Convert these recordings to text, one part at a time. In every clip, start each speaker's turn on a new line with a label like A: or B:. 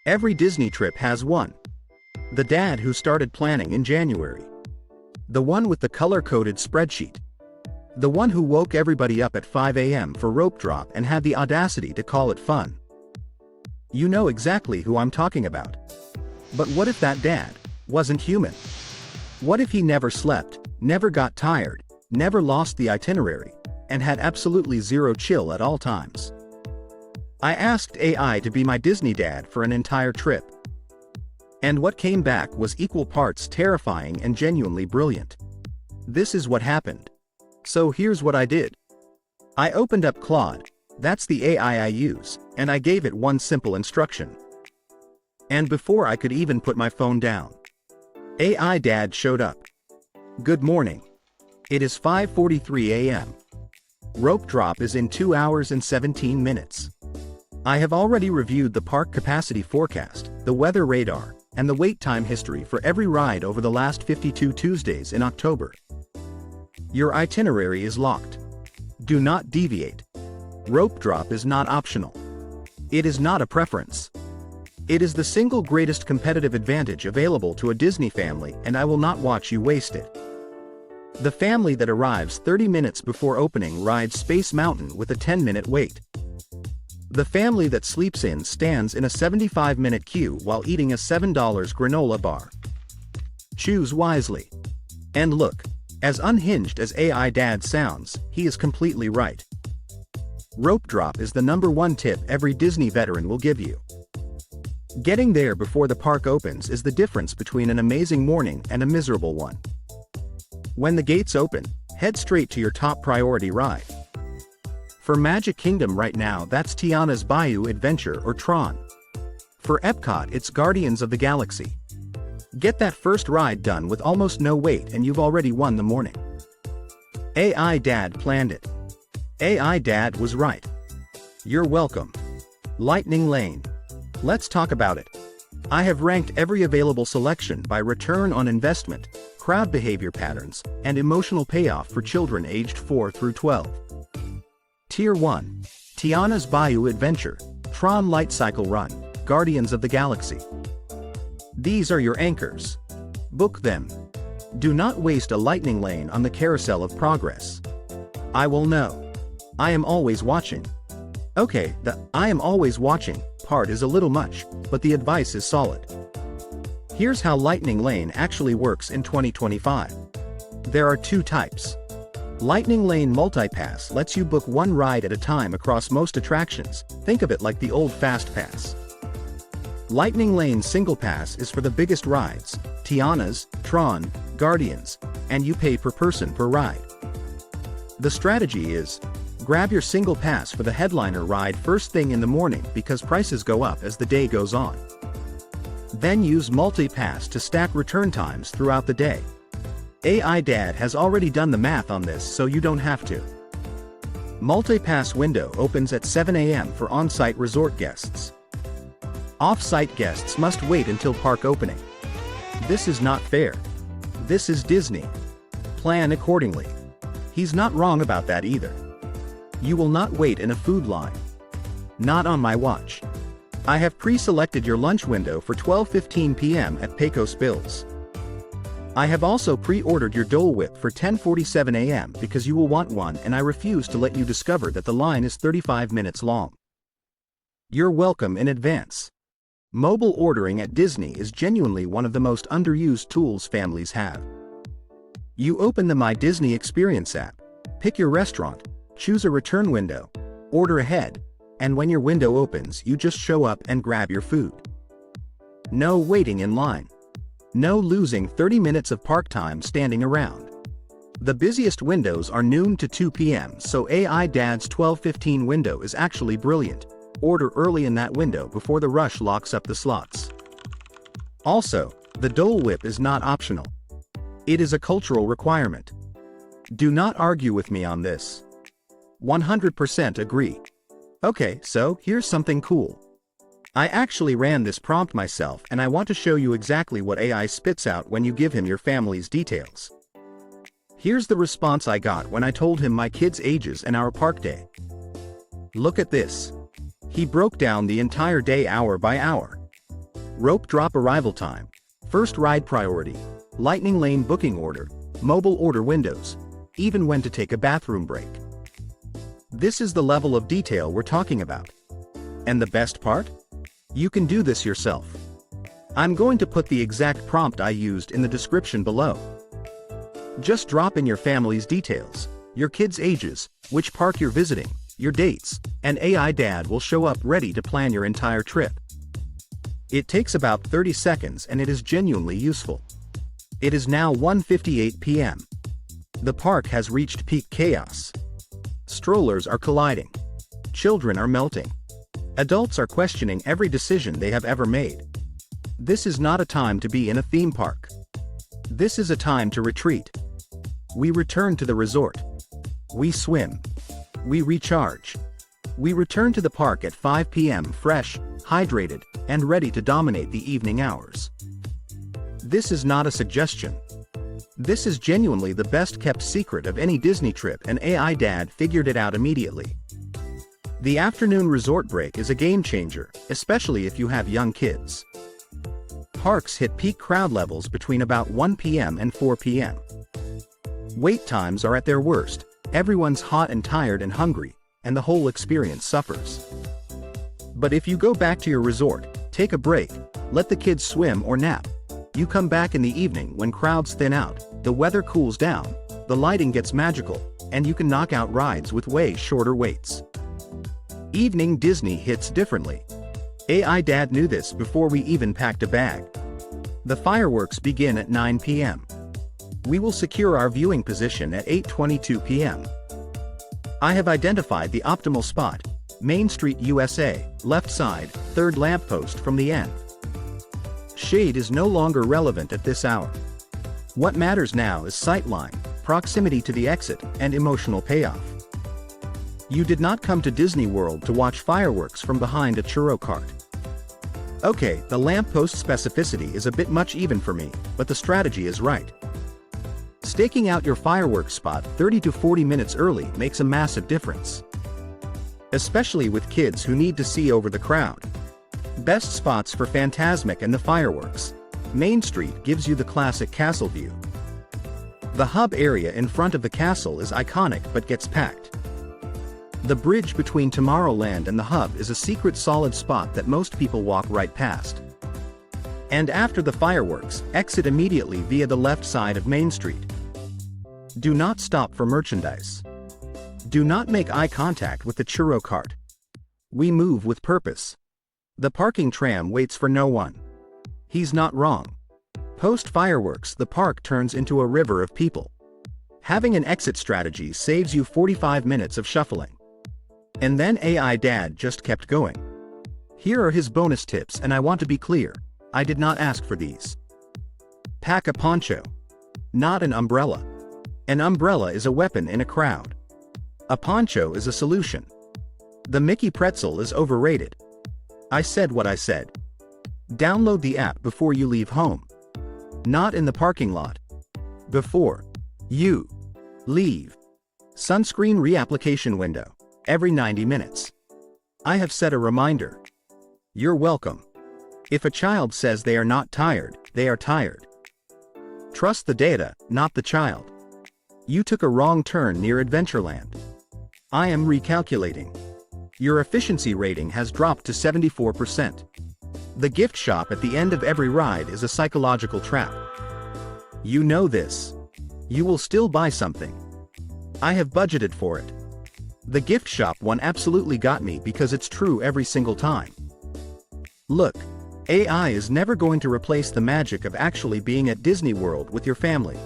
A: Every Disney trip has one. The dad who started planning in January. The one with the color-coded spreadsheet. The one who woke everybody up at 5 a.m. for rope drop and had the audacity to call it fun. You know exactly who I'm talking about. But what if that dad wasn't human? What if he never slept, never got tired, never lost the itinerary, and had absolutely zero chill at all times? I asked AI to be my Disney dad for an entire trip. And what came back was equal parts terrifying and genuinely brilliant. This is what happened. So here's what I did. I opened up Claude, that's the AI I use, and I gave it one simple instruction. And before I could even put my phone down, AI Dad showed up. Good morning. It is 5:43 a.m. Rope drop is in 2 hours and 17 minutes. I have already reviewed the park capacity forecast, the weather radar, and the wait time history for every ride over the last 52 Tuesdays in October. Your itinerary is locked. Do not deviate. Rope drop is not optional. It is not a preference. It is the single greatest competitive advantage available to a Disney family, and I will not watch you waste it. The family that arrives 30 minutes before opening rides Space Mountain with a 10-minute wait. The family that sleeps in stands in a 75-minute queue while eating a $7 granola bar. Choose wisely. And look, as unhinged as AI Dad sounds, he is completely right. Rope drop is the #1 tip every Disney veteran will give you. Getting there before the park opens is the difference between an amazing morning and a miserable one. When the gates open, head straight to your top priority ride. For Magic Kingdom right now, that's Tiana's Bayou Adventure or Tron. For Epcot, it's Guardians of the Galaxy. Get that first ride done with almost no wait and you've already won the morning. AI Dad planned it. AI Dad was right. You're welcome. Lightning Lane. Let's talk about it. I have ranked every available selection by return on investment, crowd behavior patterns, and emotional payoff for children aged 4 through 12. Tier 1. Tiana's Bayou Adventure, Tron Light Cycle Run, Guardians of the Galaxy. These are your anchors. Book them. Do not waste a lightning lane on the carousel of progress. I will know. I am always watching. Okay, the "I am always watching" part is a little much, but the advice is solid. Here's how Lightning Lane actually works in 2025. There are two types. Lightning Lane Multipass lets you book one ride at a time across most attractions. Think of it like the old Fast Pass. Lightning Lane Single Pass is for the biggest rides, Tiana's, Tron, Guardians, and you pay per person per ride. The strategy is, grab your single pass for the headliner ride first thing in the morning because prices go up as the day goes on. Then use Multi-Pass to stack return times throughout the day. AI Dad has already done the math on this, so you don't have to. Multi-Pass window opens at 7 a.m. for on-site resort guests. Off-site guests must wait until park opening. This is not fair. This is Disney. Plan accordingly. He's not wrong about that either. You will not wait in a food line. Not on my watch. I have pre-selected your lunch window for 12:15 p.m. at Pecos Bills. I have also pre-ordered your Dole Whip for 10:47 a.m. because you will want one, and I refuse to let you discover that the line is 35 minutes long. You're welcome in advance. Mobile ordering at Disney is genuinely one of the most underused tools families have. You open the My Disney Experience app, pick your restaurant, choose a return window, order ahead, and when your window opens, you just show up and grab your food. No waiting in line. No losing 30 minutes of park time standing around. The busiest windows are noon to 2 p.m., so AI Dad's 12:15 window is actually brilliant. Order early in that window before the rush locks up the slots. Also, the Dole Whip is not optional. It is a cultural requirement. Do not argue with me on this. 100% agree. Okay, so here's something cool. I actually ran this prompt myself, and I want to show you exactly what AI spits out when you give him your family's details. Here's the response I got when I told him my kids' ages and our park day. Look at this. He broke down the entire day hour by hour. rope drop arrival time, first ride priority, lightning lane booking order, mobile order windows, even when to take a bathroom break. This is the level of detail we're talking about. And the best part? You can do this yourself. I'm going to put the exact prompt I used in the description below. Just drop in your family's details, your kids' ages, which park you're visiting, your dates, and AI Dad will show up ready to plan your entire trip. It takes about 30 seconds and it is genuinely useful. It is now 1:58 p.m. The park has reached peak chaos. Strollers are colliding. Children are melting. Adults are questioning every decision they have ever made. This is not a time to be in a theme park. This is a time to retreat. We return to the resort. We swim. We recharge. We return to the park at 5 p.m. fresh, hydrated, and ready to dominate the evening hours. This is not a suggestion. This is genuinely the best kept secret of any Disney trip, and AI Dad figured it out immediately. The afternoon resort break is a game changer, especially if you have young kids. Parks hit peak crowd levels between about 1 p.m. and 4 p.m. Wait times are at their worst, everyone's hot and tired and hungry, and the whole experience suffers. But if you go back to your resort, take a break, let the kids swim or nap, you come back in the evening when crowds thin out, the weather cools down, the lighting gets magical, and you can knock out rides with way shorter waits. Evening Disney hits differently. AI Dad knew this before we even packed a bag. The fireworks begin at 9 p.m. We will secure our viewing position at 8:22 p.m. I have identified the optimal spot, Main Street USA, left side, third lamppost from the end. Shade is no longer relevant at this hour. What matters now is sightline, proximity to the exit, and emotional payoff. You did not come to Disney World to watch fireworks from behind a churro cart. Okay, the lamppost specificity is a bit much even for me, but the strategy is right. Staking out your fireworks spot 30 to 40 minutes early makes a massive difference. Especially with kids who need to see over the crowd. Best spots for Phantasmic and the fireworks. Main Street gives you the classic castle view. The hub area in front of the castle is iconic but gets packed. The bridge between Tomorrowland and the hub is a secret solid spot that most people walk right past. And after the fireworks, exit immediately via the left side of Main Street. Do not stop for merchandise. Do not make eye contact with the churro cart. We move with purpose. The parking tram waits for no one. He's not wrong. Post-fireworks, the park turns into a river of people. Having an exit strategy saves you 45 minutes of shuffling. And then AI Dad just kept going. Here are his bonus tips, and I want to be clear, I did not ask for these. Pack a poncho. Not an umbrella. An umbrella is a weapon in a crowd. A poncho is a solution. The Mickey pretzel is overrated. I said what I said. Download the app before you leave home. Not in the parking lot. Before you leave. Sunscreen reapplication window. Every 90 minutes. I have set a reminder. You're welcome. If a child says they are not tired, they are tired. Trust the data, not the child. You took a wrong turn near Adventureland. I am recalculating. Your efficiency rating has dropped to 74%. The gift shop at the end of every ride is a psychological trap. You know this. You will still buy something. I have budgeted for it. The gift shop one absolutely got me because it's true every single time. Look, AI is never going to replace the magic of actually being at Disney World with your family.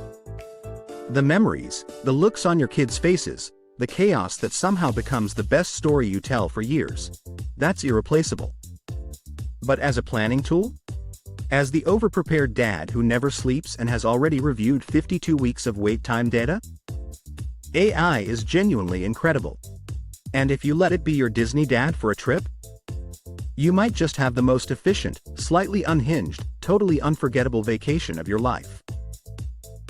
A: The memories, the looks on your kids' faces, the chaos that somehow becomes the best story you tell for years. That's irreplaceable. But as a planning tool? As the overprepared dad who never sleeps and has already reviewed 52 weeks of wait time data? AI is genuinely incredible. And if you let it be your Disney dad for a trip, you might just have the most efficient, slightly unhinged, totally unforgettable vacation of your life.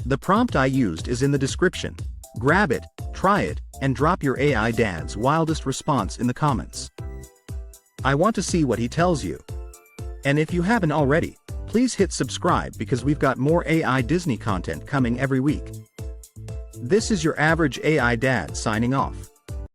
A: The prompt I used is in the description. Grab it, try it, and drop your AI dad's wildest response in the comments. I want to see what he tells you. And if you haven't already, please hit subscribe because we've got more AI Disney content coming every week. This is your average AI dad signing off.